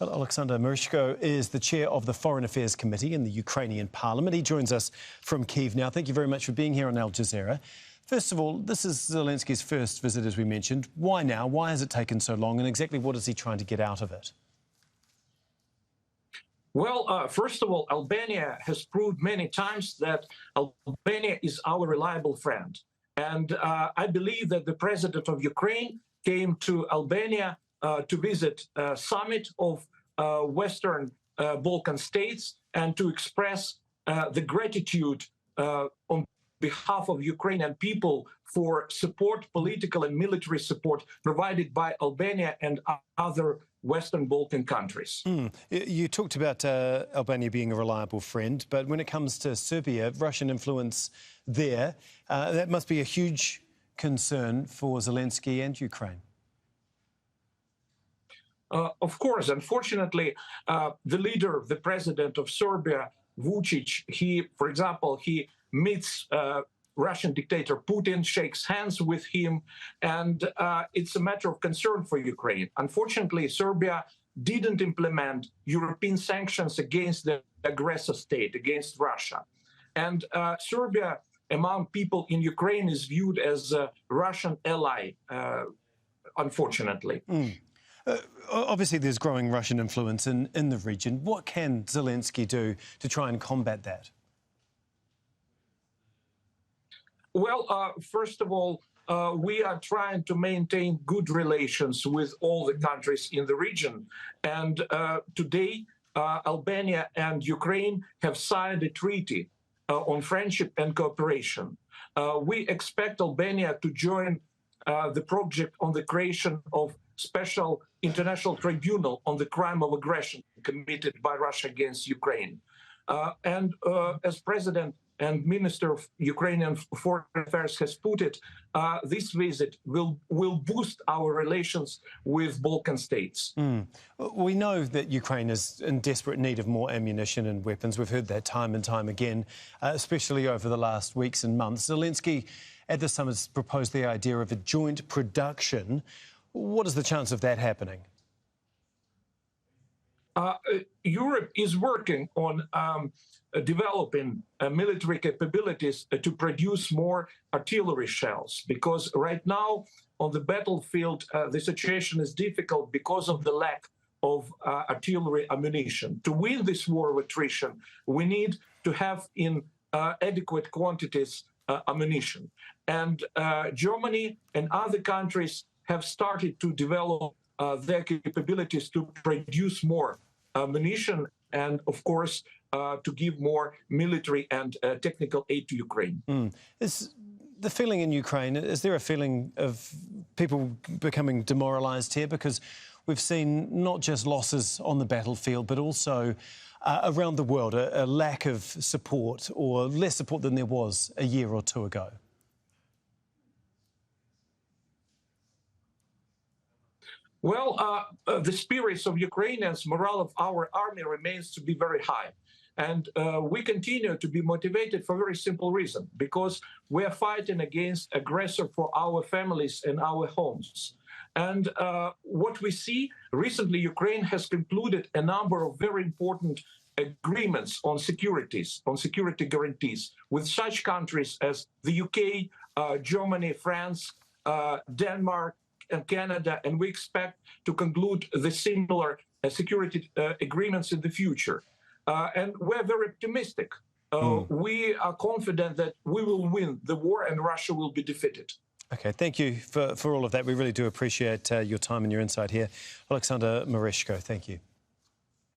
Well, Oleksandr Merezhko is the chair of the Foreign Affairs Committee in the Ukrainian Parliament. He joins us from Kyiv now. Thank you very much for being here on Al Jazeera. First of all, this is Zelenskyy's first visit, as we mentioned. Why now? Why has it taken so long? And exactly what is he trying to get out of it? Well, first of all, Albania has proved many times that Albania is our reliable friend. And I believe that the president of Ukraine came to Albania to visit a summit of Western Balkan states and to express the gratitude on behalf of Ukrainian people for support, political and military support provided by Albania and other Western Balkan countries. You talked about Albania being a reliable friend, but when it comes to Serbia, Russian influence there, that must be a huge concern for Zelenskyy and Ukraine. Of course, unfortunately, the leader, the president of Serbia, Vučić, for example, he meets Russian dictator Putin, shakes hands with him, and it's a matter of concern for Ukraine. Unfortunately, Serbia didn't implement European sanctions against the aggressor state, against Russia. And Serbia, among people in Ukraine, is viewed as a Russian ally, unfortunately. Obviously, there's growing Russian influence in the region. What can Zelenskyy do to try and combat that? Well, first of all, we are trying to maintain good relations with all the countries in the region. And today, Albania and Ukraine have signed a treaty on friendship and cooperation. We expect Albania to join the project on the creation of special international tribunal on the crime of aggression committed by Russia against Ukraine. And as President and Minister of Ukrainian Foreign Affairs has put it, this visit will boost our relations with Balkan states. We know that Ukraine is in desperate need of more ammunition and weapons. We've heard that time and time again, especially over the last weeks and months. Zelenskyy at the summit has proposed the idea of a joint production. What is the chance of that happening? Europe is working on developing military capabilities to produce more artillery shells, because right now on the battlefield the situation is difficult because of the lack of artillery ammunition. To win this war of attrition, we need to have in adequate quantities ammunition. And Germany and other countries have started to develop their capabilities to produce more ammunition and, of course, to give more military and technical aid to Ukraine. Is the feeling in Ukraine, is there a feeling of people becoming demoralised here? Because we've seen not just losses on the battlefield, but also around the world, a lack of support or less support than there was a year or two ago. Well, the spirits of Ukrainians, morale of our army remains to be very high. And we continue to be motivated for a very simple reason, because we are fighting against aggressor for our families and our homes. And what we see recently, Ukraine has concluded a number of very important agreements on security guarantees with such countries as the UK, Germany, France, Denmark, and Canada, and we expect to conclude the similar security agreements in the future. And we're very optimistic. We are confident that we will win the war and Russia will be defeated. OK, thank you for all of that. We really do appreciate your time and your insight here. Oleksandr Merezhko, thank you.